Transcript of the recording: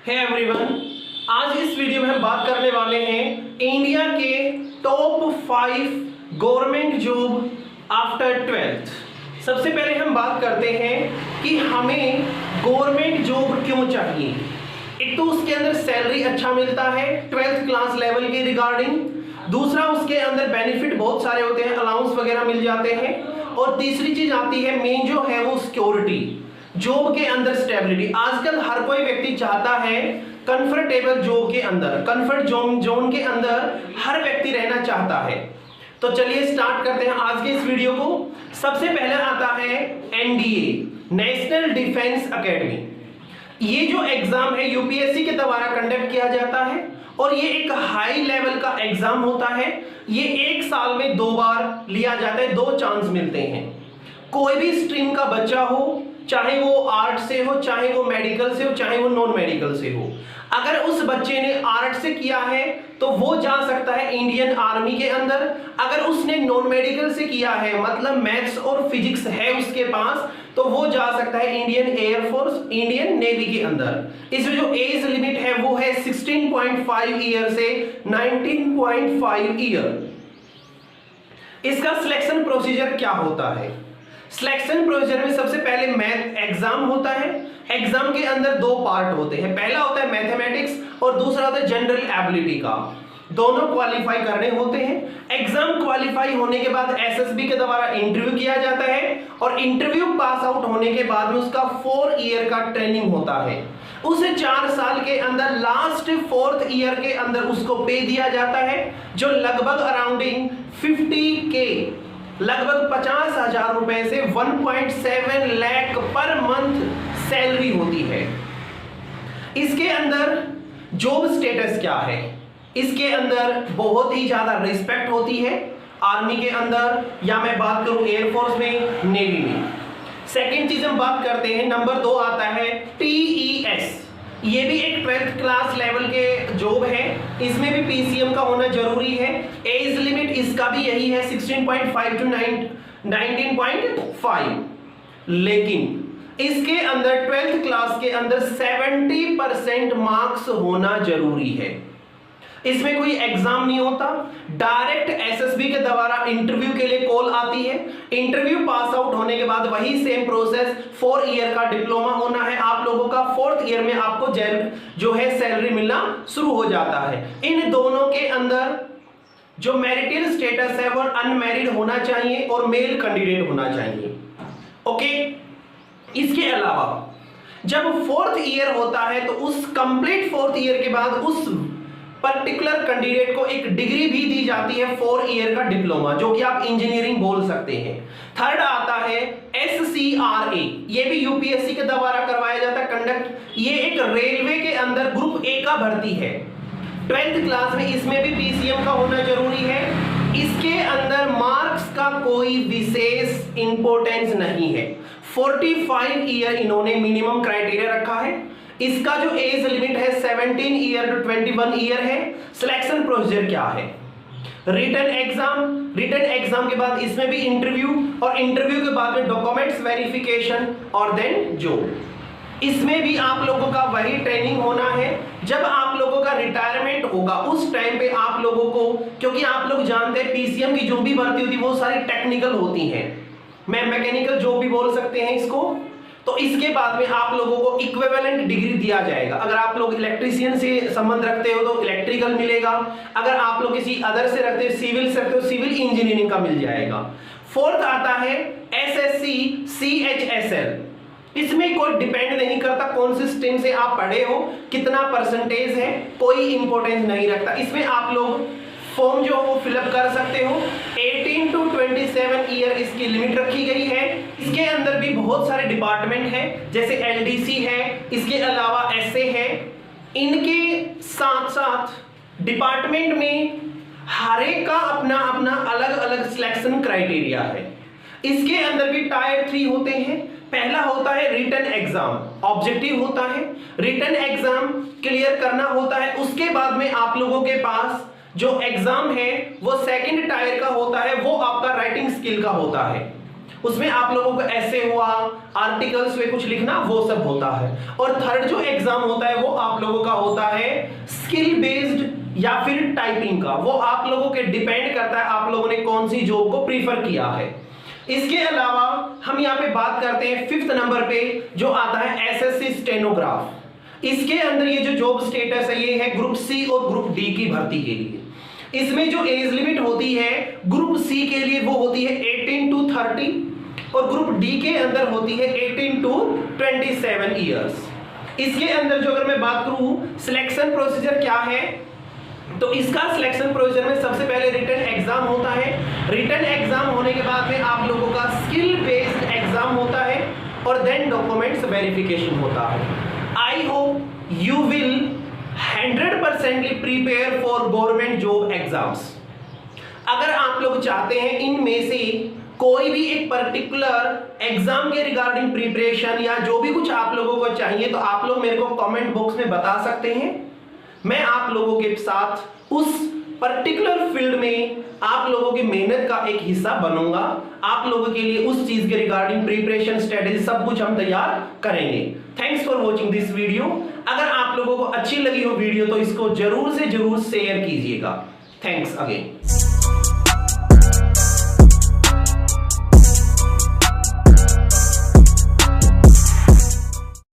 Hey everyone, आज इस video में हम बात करने वाले हैं इंडिया के top 5 government job after 12th। सबसे पहले हम बात करते हैं कि हमें गवर्नमेंट जॉब क्यों चाहिए। एक तो उसके अंदर सैलरी अच्छा मिलता है 12th क्लास लेवल के रिगार्डिंग, दूसरा उसके अंदर बेनिफिट बहुत सारे होते हैं, अलाउंस वगैरह मिल जाते हैं, और तीसरी चीज आती है मेन जो है वो सिक्योरिटी, जॉब के अंदर स्टेबिलिटी। आजकल हर कोई व्यक्ति चाहता है कंफर्टेबल जॉब के अंदर, कंफर्ट जोन के अंदर हर व्यक्ति रहना चाहता है। तो चलिए स्टार्ट करते हैं आज के इस वीडियो को। सबसे पहले आता है एनडीए, नेशनल डिफेंस एकेडमी। ये जो एग्जाम है यूपीएससी के द्वारा कंडक्ट किया जाता है और ये एक हाई लेवल का एग्जाम होता है। ये एक साल में 2 बार लिया जाता है, 2 चांस मिलते हैं। कोई भी स्ट्रीम का बच्चा हो, चाहे वो आर्ट से हो, चाहे वो मेडिकल से हो, चाहे वो नॉन मेडिकल से हो, अगर उस बच्चे ने आर्ट से किया है तो वो जा सकता है इंडियन आर्मी के अंदर। अगर उसने नॉन मेडिकल से किया है, मतलब मैथ्स और फिजिक्स है उसके पास, तो वो जा सकता है इंडियन एयरफोर्स, इंडियन नेवी के अंदर। इसमें जो एज लिमिट है वो है 16.5 ईयर से 19.5 ईयर। इसका सिलेक्शन प्रोसीजर क्या होता है? सिलेक्शन प्रोसीजर में सबसे पहले मैथ एग्जाम होता है। एग्जाम के अंदर 2 पार्ट होते हैं, पहला होता है मैथमेटिक्स और दूसरा होता है जनरल एबिलिटी का। दोनों क्वालिफाई करने होते हैं। एग्जाम क्वालिफाई होने के बाद एसएसबी के द्वारा इंटरव्यू किया जाता है और इंटरव्यू पास आउट होने के बाद में उसका 4 ईयर का ट्रेनिंग होता है। उसे 4 साल के अंदर लास्ट 4th ईयर के अंदर उसको पे दिया जाता है, जो लगभग अराउंडिंग 50K, लगभग 50,000 रुपए से 1.7 लाख पर मंथ सैलरी होती है। इसके अंदर जॉब स्टेटस क्या है? इसके अंदर बहुत ही ज्यादा रिस्पेक्ट होती है आर्मी के अंदर, या मैं बात करूं एयरफोर्स में, नेवी में। सेकेंड चीज हम बात करते हैं, नंबर 2 आता है टीईएस। ये भी एक 12th क्लास लेवल के जॉब है, इसमें भी पीसीएम का होना जरूरी है। एज लिमिट इसका भी यही है 16.5 टू 19.5, लेकिन इसके अंदर 12th क्लास के अंदर 70% मार्क्स होना जरूरी है। इसमें कोई एग्जाम नहीं होता, डायरेक्ट एसएसबी के द्वारा इंटरव्यू के लिए कॉल आती है। इंटरव्यू पास आउट होने के बाद वही सेम प्रोसेस, 4 ईयर का डिप्लोमा होना है आप लोगों का। 4th ईयर में आपको जो है सैलरी मिलना शुरू हो जाता है। इन दोनों के अंदर जो मैरिटल स्टेटस है वो अनमैरिड होना चाहिए और मेल कैंडिडेट होना चाहिए। ओके, इसके अलावा जब 4th ईयर होता है तो उस कंप्लीट 4th ईयर के बाद उस पर्टिकुलर कैंडिडेट को एक डिग्री भी दी जाती है, 4 ईयर का डिप्लोमा, जो कि आप इंजीनियरिंग बोल सकते हैं। थर्ड आता है SCRA, ये भी यूपीएससी के द्वारा करवाया जाता है कंडक्ट। ये एक रेलवे के अंदर ग्रुप ए का भर्ती है 12th क्लास में, इसमें भी पीसीएम का होना जरूरी है। इसके अंदर मार्क्स का कोई विशेष इंपॉर्टेंस नहीं है। 45 ईयर इन्होंने मिनिमम क्राइटेरिया रखा है। इसका जो एज लिमिट है 17 ईयर टू 21 ईयर है। सिलेक्शन प्रोसीजर क्या है? रिटन एग्जाम के बाद इसमें भी इंटरव्यू, और इंटरव्यू के बाद में डॉक्यूमेंट्स वेरिफिकेशन और देन जॉब। इसमें भी आप लोगों का वही ट्रेनिंग होना है। जब आप लोगों का रिटायरमेंट होगा उस टाइम पे आप लोगों को, क्योंकि आप लोग जानते हैं पीसीएम की जो भी भर्ती होती है वो सारी टेक्निकल होती हैं, मैं मैकेनिकल जॉब भी बोल सकते हैं इसको। तो इसके बाद में आप लोगों को इक्विवेलेंट डिग्री दिया जाएगा। अगर आप लोग इलेक्ट्रीशियन से संबंध रखते हो तो इलेक्ट्रिकल मिलेगा, अगर आप लोग किसी अदर से रखते हो, सिविल से रखते हो, सिविल इंजीनियरिंग का मिल जाएगा। 4th आता है SSC CHSL। इसमें कोई डिपेंड नहीं करता कौन सी स्ट्रीम से आप पढ़े हो, कितना परसेंटेज है, कोई इंपॉर्टेंस नहीं रखता। इसमें आप लोग फॉर्म जो वो फिलअप कर सकते हो। 18 टू 27 ईयर इसकी लिमिट रखी गई है। इसके अंदर भी बहुत सारे डिपार्टमेंट हैं, जैसे LDC है, इसके अलावा SA है। इनके साथ साथ डिपार्टमेंट में हर एक का अपना अपना अलग अलग सिलेक्शन क्राइटेरिया है। इसके अंदर भी टायर 3 होते हैं। पहला होता है रिटन एग्जाम, ऑब्जेक्टिव होता है, रिटन एग्जाम क्लियर करना होता है। उसके बाद में आप लोगों के पास जो एग्जाम है वो सेकंड टायर का होता है, वो आपका राइटिंग स्किल का होता है। उसमें आप लोगों को ऐसे हुआ, आर्टिकल्स में कुछ लिखना, वो सब होता है। और थर्ड जो एग्जाम होता है वो आप लोगों का होता है स्किल बेस्ड या फिर टाइपिंग का। वो आप लोगों के डिपेंड करता है आप लोगों ने कौन सी जॉब को प्रीफर किया है। इसके अलावा हम यहाँ पे बात करते हैं 5th नंबर पे जो आता है एसएससी स्टेनोग्राफ। इसके अंदर ये जो जॉब स्टेटस है ये है ग्रुप सी और ग्रुप डी की भर्ती के लिए। इसमें जो एज लिमिट होती है ग्रुप सी के लिए वो होती है 18 to 30 और ग्रुप डी के अंदर होती है 18 to 27 ईयर्स। इसके अंदर जो अगर मैं बात करूं सिलेक्शन प्रोसीजर क्या है, तो इसका सिलेक्शन प्रोसीजर में सबसे पहले रिटन एग्जाम होता है। रिटन एग्जाम होने के बाद में आप लोगों का स्किल बेस्ड एग्जाम होता है और देन डॉक्यूमेंट्स वेरिफिकेशन होता है। I hope you will 100% prepare for government job exams. अगर आप लोग चाहते हैं इनमें से कोई भी एक पर्टिकुलर एग्जाम के रिगार्डिंग प्रिपरेशन या जो भी कुछ आप लोगों को चाहिए तो आप लोग मेरे को कमेंट बॉक्स में बता सकते हैं। मैं आप लोगों के साथ उस पर्टिकुलर फील्ड में आप लोगों की मेहनत का एक हिस्सा बनूंगा। आप लोगों के लिए उस चीज के रिगार्डिंग प्रिपरेशन स्ट्रेटेजी सब कुछ हम तैयार करेंगे। Thanks for watching this video. अगर आप लोगों को अच्छी लगी हो वीडियो तो इसको जरूर से जरूर शेयर कीजिएगा। Thanks again.